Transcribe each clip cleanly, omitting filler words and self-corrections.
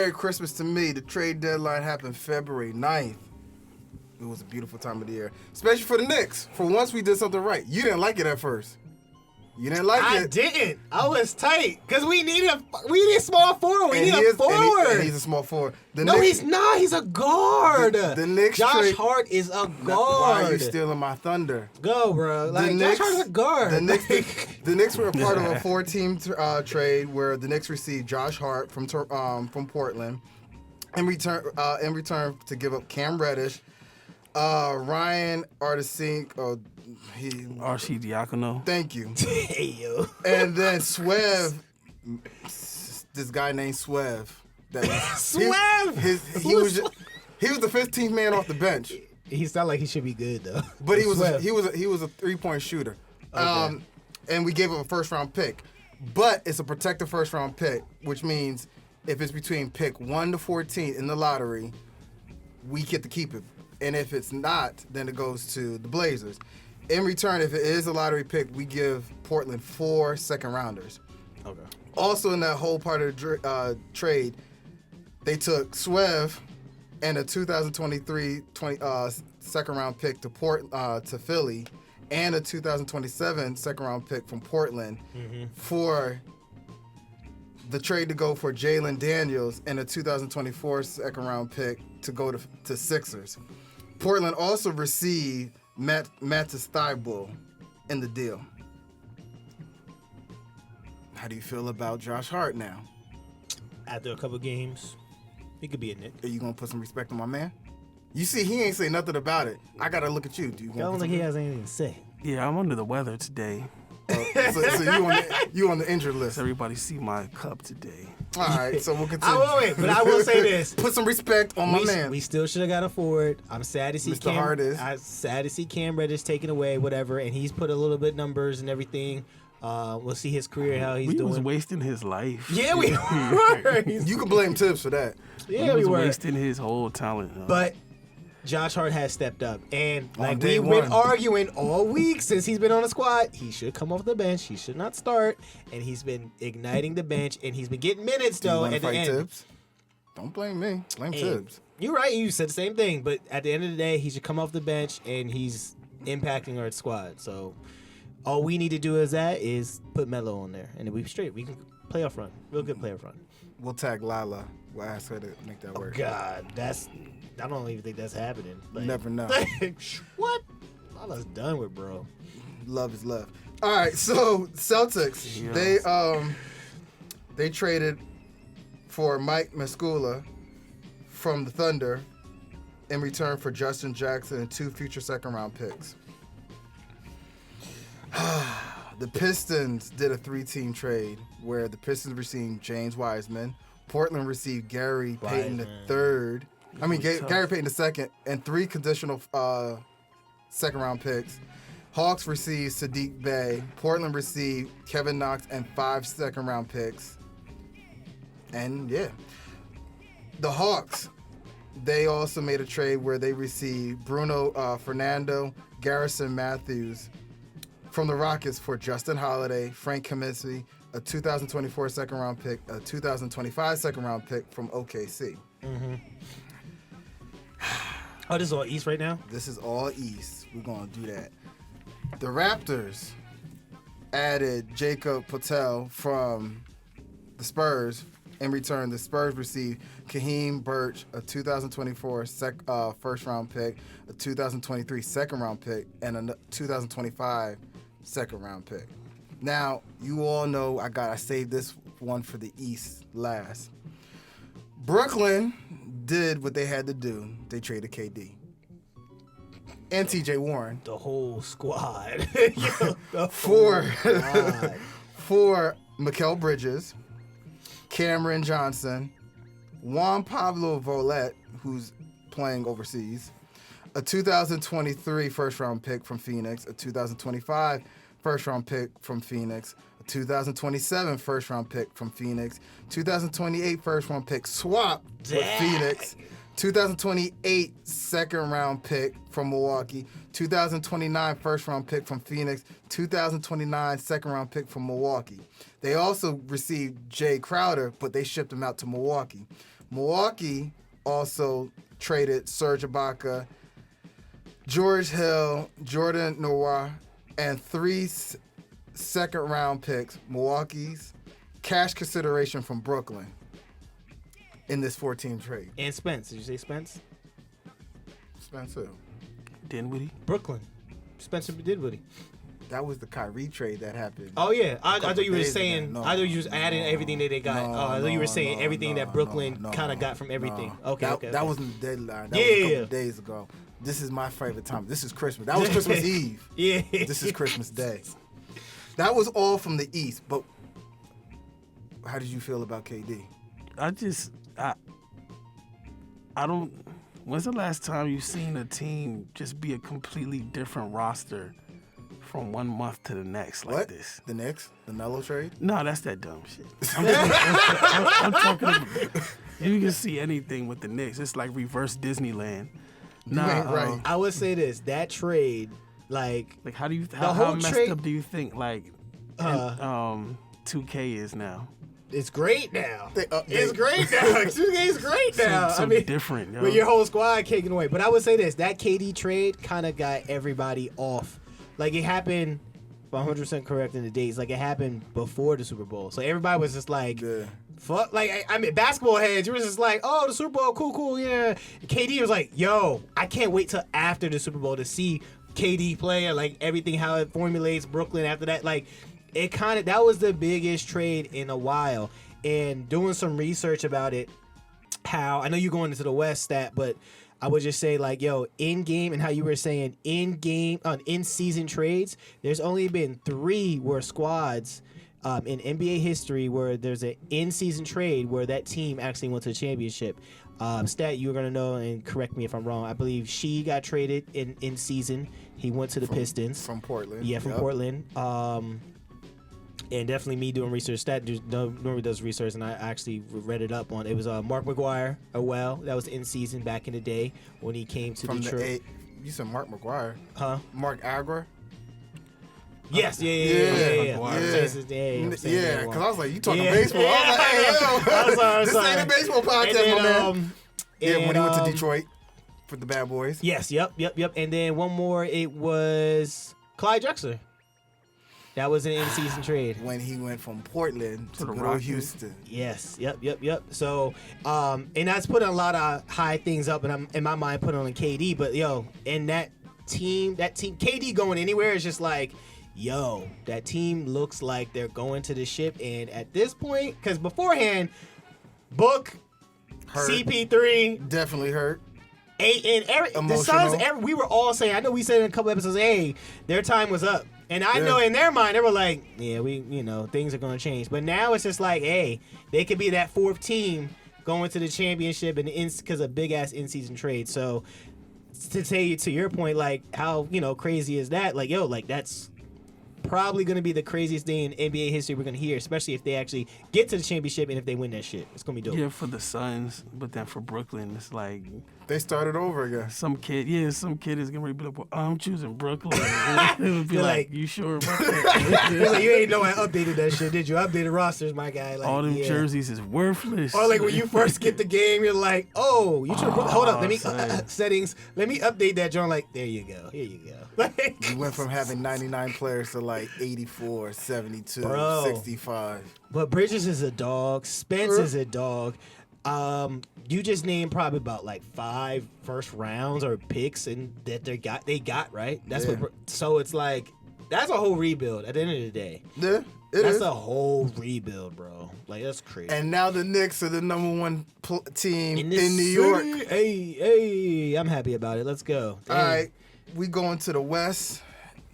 Merry Christmas to me. The trade deadline happened February 9th. It was a beautiful time of the year, especially for the Knicks. For once, we did something right. You didn't like it at first. You didn't like it. I didn't. I was tight because we need a small forward. We need a forward. And he's a small forward. He's not. He's a guard. The Knicks Josh Hart is a guard. Why are you stealing my thunder? Go, bro. Josh Hart is a guard. The Knicks were a part of a 4-team trade where the Knicks received Josh Hart from Portland in return to give up Cam Reddish, Ryan Artesink. Arcidiacono. Thank you. Hey, yo. And then Swev, this guy named Swev. Swev! He was the 15th man off the bench. He sounded like he should be good though. But he was a 3-point shooter. Okay. And we gave him a first-round pick. But it's a protected first-round pick, which means if it's between pick 1 to 14 in the lottery, we get to keep it. And if it's not, then it goes to the Blazers. In return, if it is a lottery pick, we give Portland 4 second-rounders. Okay. Also in that whole part of the trade, they took Swev and a 2023 second-round pick to Philly and a 2027 second-round pick from Portland for the trade to go for Jalen Daniels and a 2024 second-round pick to go to Sixers. Portland also received Mattis Thybulle in the deal. How do you feel about Josh Hart now? After a couple games, he could be a Knick. Are you going to put some respect on my man? You see, he ain't say nothing about it. I got to look at you. I don't think he has anything to say. Yeah, I'm under the weather today. So you on the injured list. Everybody see my cup today. All right, so we'll continue. But I will say this. Put some respect on my man. We still should have got a forward. I'm sad to see I'm sad to see Cam Reddish taken away, whatever, and he's put a little bit numbers and everything. We'll see his career, how he's doing. We was wasting his life. Yeah, we were. You can blame Tibbs for that. Yeah, we were wasting his whole talent. But Josh Hart has stepped up, and like we've been arguing all week since he's been on the squad, he should come off the bench. He should not start, and he's been igniting the bench, and he's been getting minutes though. At the end, Tibbs? Don't blame me. Blame Tibbs. You're right. You said the same thing, but at the end of the day, he should come off the bench, and he's impacting our squad. So all we need to do is put Melo on there, and then we straight. We can play up front, real good play up front. We'll tag Lala. We'll ask her to make that work. God, I don't even think that's happening. You never know. What? Lala's done with, bro. Love is love. All right, so Celtics, they traded for Mike Muscala from the Thunder in return for Justin Jackson and 2 future second-round picks. The Pistons did a 3-team trade where the Pistons received James Wiseman, Portland received Gary Payton III. Gary Payton II and 3 conditional second-round picks. Hawks received Sadiq Bey. Portland received Kevin Knox and 5 second-round picks. And the Hawks, they also made a trade where they received Bruno Fernando, Garrison Matthews from the Rockets for Justin Holiday, Frank Kaminsky, a 2024 second-round pick, a 2025 second-round pick from OKC. Mm-hmm. Oh, this is all East right now? This is all East. We're going to do that. The Raptors added Jacob Patel from the Spurs. In return, the Spurs received Kaheem Birch, a 2024 first-round pick, a 2023 second-round pick, and a 2025 second-round pick. Now, you all know I saved this one for the East last. Brooklyn did what they had to do. They traded KD. And TJ Warren. The whole squad. For Mikal Bridges, Cameron Johnson, Juan Pablo Volette, who's playing overseas, a 2023 first-round pick from Phoenix, a 2025 first-round pick from Phoenix, a 2027 first-round pick from Phoenix, 2028 first-round pick swap with Phoenix, 2028 second-round pick from Milwaukee, 2029 first-round pick from Phoenix, 2029 second-round pick from Milwaukee. They also received Jay Crowder, but they shipped him out to Milwaukee. Milwaukee also traded Serge Ibaka, George Hill, Jordan Noir, and 3 second-round picks, Milwaukee's cash consideration from Brooklyn in this 14 trade. And Spence. Did you say Spence? Spencer. Dinwiddie. Brooklyn. Spencer Dinwiddie. That was the Kyrie trade that happened. Oh yeah, I thought you were days saying. ago. No, I thought you was adding everything that they got. no, I thought you were no, saying no, everything no, that Brooklyn no, kind of got from everything. no. Okay, That okay. wasn't the deadline. That Yeah. was a couple days ago. This is my favorite time. This is Christmas. That was Christmas Eve. Yeah. This is Christmas Day. That was all from the East. But how did you feel about KD? I don't. When's the last time you seen a team just be a completely different roster from one month to the next like What? this? The Knicks? The Melo trade? No, that's that dumb shit. I'm talking about, you can see anything with the Knicks. It's like reverse Disneyland. You ain't right. I would say this: that trade, like Like how whole messed trade- up do you think 2K is now? it's great now. They update. It's great now. 2K's great now. So I mean, different, yo. with your whole squad kicking away. But I would say this: that KD trade kind of got everybody off. Like it happened. If I'm 100% correct in the dates, like it happened before the Super Bowl, so everybody was just like, Yeah. "Fuck!" Like I mean, basketball heads, you were just like, "Oh, the Super Bowl, cool, yeah." And KD was like, "Yo, I can't wait till after the Super Bowl to see KD play and like everything how it formulates Brooklyn after that." Like it that was the biggest trade in a while. And doing some research about it, how I know you're going into the West stat, but I would just say like, yo, in game and how you were saying in season trades, there's only been 3 where squads in NBA history where there's an in season trade where that team actually went to the championship. Stat you're gonna know and correct me if I'm wrong. I believe she got traded in season. He went to the Pistons From Portland. Yeah, from Yep. Portland. And definitely me doing research. Stat normally does research, and I actually read it up on. It was Mark McGuire. That was in season back in the day when he came to From Detroit. You said Mark McGuire. Huh? Mark Agra? Yes. Yeah. Yeah, because I was like, you talking Yeah. baseball. I was like, hey, yo. I'm This sorry. ain't a baseball podcast, And my then, man. Yeah, when he went to Detroit for the Bad Boys. Yes. Yep. And then one more. It was Clyde Drexler. That was an in-season trade. When he went from Portland to the good old Rockets. Houston. Yes. Yep. So, and that's putting a lot of high things up, and I'm in my mind putting on KD. But yo, and that team, KD going anywhere is just like, yo, that team looks like they're going to the ship. And at this point, because beforehand, Book, Hurt. CP3, Definitely hurt. and the Suns, we were all saying, I know we said in a couple episodes, hey, their time was up. And I know in their mind, they were like, yeah, things are going to change. But now it's just like, hey, they could be that 4th team going to the championship and because of big-ass in-season trade. So to say to your point, like, how, crazy is that? Like, yo, like, that's probably going to be the craziest thing in NBA history we're going to hear, especially if they actually get to the championship and if they win that shit. It's going to be dope. Yeah, for the Suns, but then for Brooklyn, it's like They started over again. some kid is gonna be like, well, I'm choosing Brooklyn. It would be They're like, like- you sure about that? It's like, you ain't know I updated that shit, did you? I updated rosters, my guy. Like, All them yeah. jerseys is worthless. Or like when you first get the game, you're like, oh, you should hold up, let me son. settings, let me update that joint. Like, there you go, here you go. Like, You went from having 99 players to like 84, 72, Bro. 65. but Bridges is a dog. Spence is a dog. You just named probably about like 5 first rounds or picks and that they got right. That's Yeah. so it's like that's a whole rebuild at the end of the day. Yeah, it That's is. a whole rebuild, bro. Like that's crazy. And now the Knicks are the #1 team in this New city, York. Hey, I'm happy about it. Let's go. All right, we going to the West,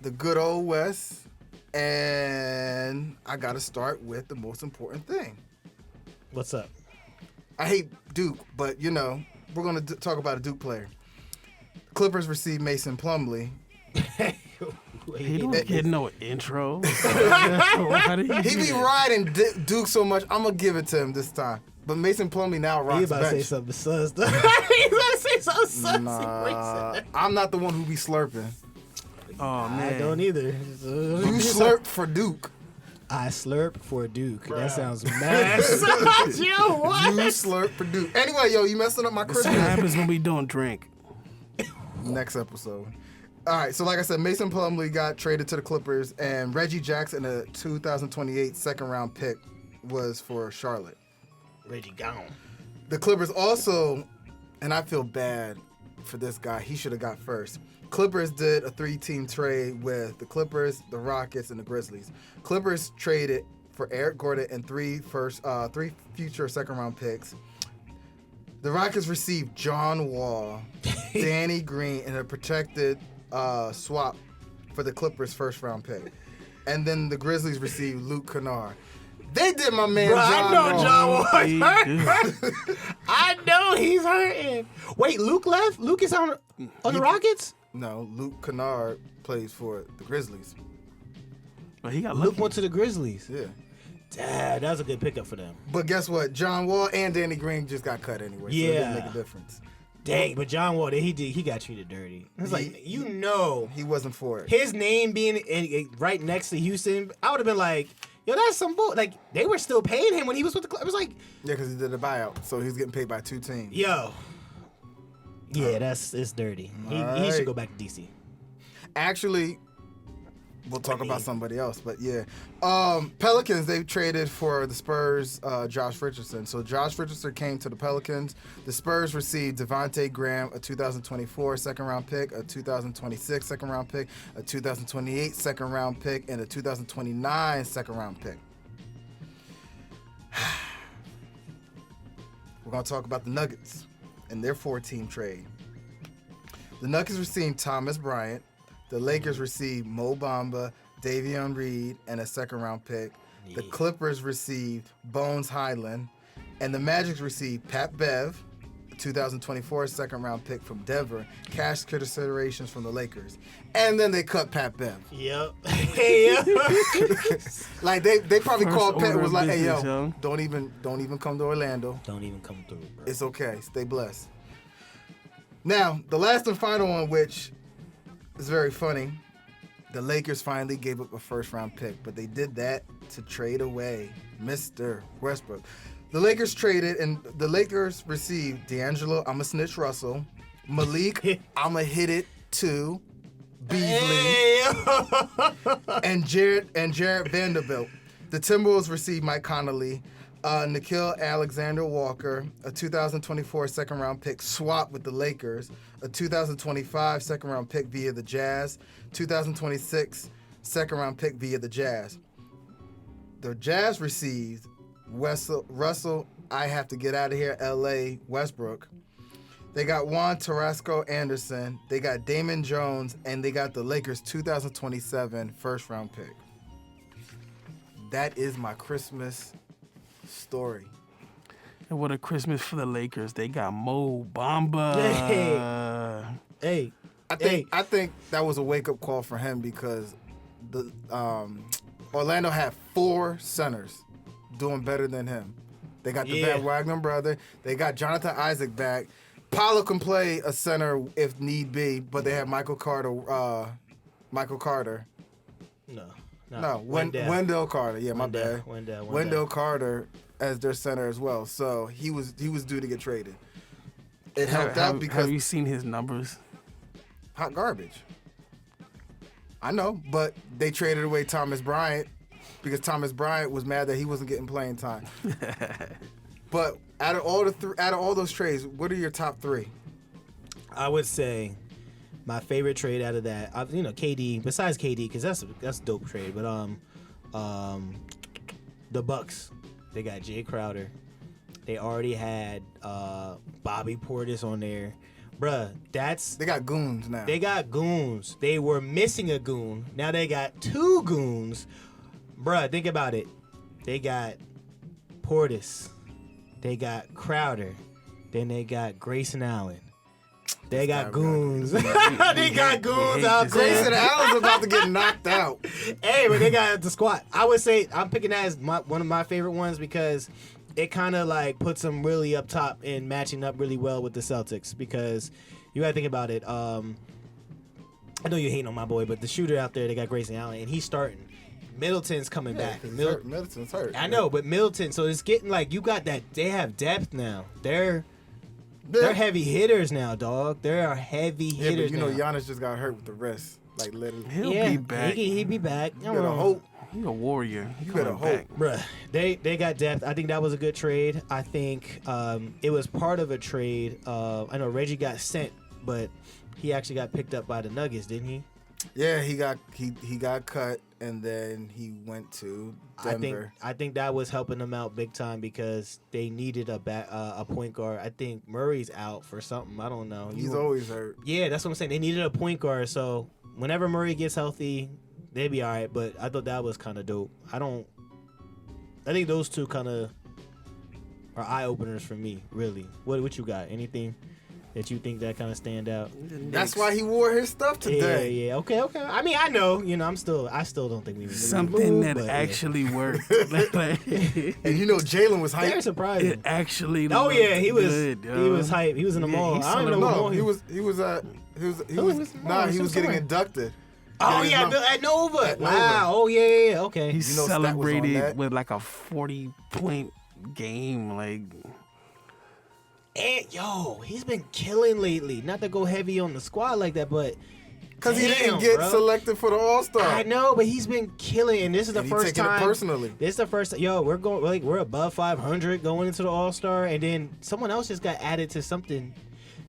the good old West, and I got to start with the most important thing. What's up? I hate Duke, but we're gonna talk about a Duke player. Clippers received Mason Plumlee. He don't get no intro. How did He do be that? riding Duke so much. I'm gonna give it to him this time. But Mason Plumlee now He rocks about to say bench. something sus. He about to say something sus. Nah, I'm not the one who be slurping. Oh I man, don't either. You slurp for Duke. I slurp for Duke. That sounds mad. Yo, what? You slurp for Duke. Anyway, yo, you messing up my This Christmas. happens when we don't drink. Next episode. All right, so like I said, Mason Plumlee got traded to the Clippers, and Reggie Jackson, a 2028 second-round pick, was for Charlotte. Reggie gone. The Clippers also, and I feel bad for this guy, he should have got first. Clippers did a 3-team trade with the Clippers, the Rockets, and the Grizzlies. Clippers traded for Eric Gordon and three future second-round picks. The Rockets received John Wall, Danny Green, and a protected swap for the Clippers' first-round pick. And then the Grizzlies received Luke Kennard. They did my man Bro, John I know wrong. John Wall's hurt. I know he's hurting. Wait, Luke left? Luke is on the Rockets? No, Luke Kennard plays for the Grizzlies. But he got Luke lucky. went to the Grizzlies. Yeah. Dad, that was a good pickup for them. But guess what? John Wall and Danny Green just got cut anyway. So it didn't Yeah. make a difference. Dang, but John Wall, he got treated dirty. It's like, He wasn't for it. his name being right next to Houston, I would have been like, yo, that's some bull. Like, they were still paying him when he was with the club. It was like, Yeah, because he did a buyout. So he's getting paid by 2 teams. yo. Yeah, it's dirty. He Alright. should go back to DC. Actually, we'll talk about somebody else, but yeah. Pelicans, they traded for the Spurs, Josh Richardson. So Josh Richardson came to the Pelicans. The Spurs received Devontae Graham, a 2024 second-round pick, a 2026 second-round pick, a 2028 second-round pick, and a 2029 second-round pick. We're going to talk about the Nuggets and their 4-team trade. The Nuggets received Thomas Bryant. The Lakers received Mo Bamba, Davion Reed, and a second-round pick. The Clippers received Bones Highland. And the Magic received Pat Bev, a 2024 second-round pick from Denver, cash considerations from the Lakers. And then they cut Pat Bev. Yep. Hey, Like, they probably First called Pat and order was of like, hey, business, yo, yo. don't even come to Orlando. Don't even come through, bro. It's okay. Stay blessed. Now, the last and final one, which is very funny, the Lakers finally gave up a first-round pick, but they did that to trade away Mr. Westbrook. The Lakers traded, and the Lakers received D'Angelo, I'm a snitch Russell, Malik, I'm a hit it too, Beasley, and Jared Vanderbilt. The Timberwolves received Mike Conley, Nikhil Alexander Walker, a 2024 second-round pick swap with the Lakers, a 2025 second-round pick via the Jazz, 2026 second-round pick via the Jazz. The Jazz received Russell, I have to get out of here, L.A. Westbrook. They got Juan Tarasco Anderson. They got Damon Jones, and they got the Lakers 2027 first-round pick. That is my Christmas story. And what a Christmas for the Lakers. They got Mo Bamba. Hey. I think that was a wake-up call for him because the Orlando had 4 centers doing better than him. They got the Van Wagner brother. They got Jonathan Isaac back. Paolo can play a center if need be, but they have Michael Carter. No, Wendell Carter. Yeah, my bad. Wendell Carter as their center as well. So he was due to get traded. It helped out because have you seen his numbers? hot garbage. I know, but they traded away Thomas Bryant because Thomas Bryant was mad that he wasn't getting playing time. But out of all those trades, what are your top 3? I would say my favorite trade out of that, KD. Besides KD, because that's a dope trade. But the Bucks, they got Jay Crowder. They already had Bobby Portis on there, bruh. They got goons now. They got goons. They were missing a goon. Now they got 2 goons, bruh. Think about it. They got Portis. They got Crowder. Then they got Grayson Allen. They got goons. They got goons out there. Grayson Allen's about to get knocked out. Hey, but they got the squad. I would say I'm picking that as one of my favorite ones because it kind of like puts them really up top and matching up really well with the Celtics because you got to think about it. I know you're hating on my boy, but the shooter out there, they got Grayson Allen, and he's starting. Middleton's coming back. And Middleton's hurt. I know, but Middleton. So it's getting like you got that. They have depth now. They're heavy hitters now, dog. They are heavy hitters. But now. Giannis just got hurt with the wrist, like literally. He'll be back. He'll be back. You better hope. He's a warrior. He's You better coming hope. back. Bruh, they got depth. I think that was a good trade. I think it was part of a trade. I know Reggie got sent, but he actually got picked up by the Nuggets, didn't he? Yeah, he got cut, and then he went to Denver. I think that was helping them out big time because they needed a point guard. I think Murray's out for something. I don't know. He's always hurt. Yeah, that's what I'm saying. They needed a point guard, so whenever Murray gets healthy, they'd be all right. But I thought that was kind of dope. I think those two kind of are eye openers for me. Really, what you got? Anything that you think that kind of stand out? That's why he wore his stuff today. Yeah. Okay. I mean, I know. I still don't think we need to Something move, that but, actually worked. And Jalen was hyped. They're surprising. It actually. Oh yeah, he was. Good, he was hype. He was in the mall. I don't even know what mall he was getting inducted. Oh Yeah, yeah, at Nova. At Nova. Wow. Oh yeah. Okay. He You know Stat was on celebrated that. with like a 40-point game. Like, And he's been killing lately. Not to go heavy on the squad like that, but Because he didn't damn, get bro. selected for the All-Star. I know, but he's been killing, and this is the And he first taking time. it personally. This is the first. We're going we're above 500 going into the All Star, and then someone else just got added to something.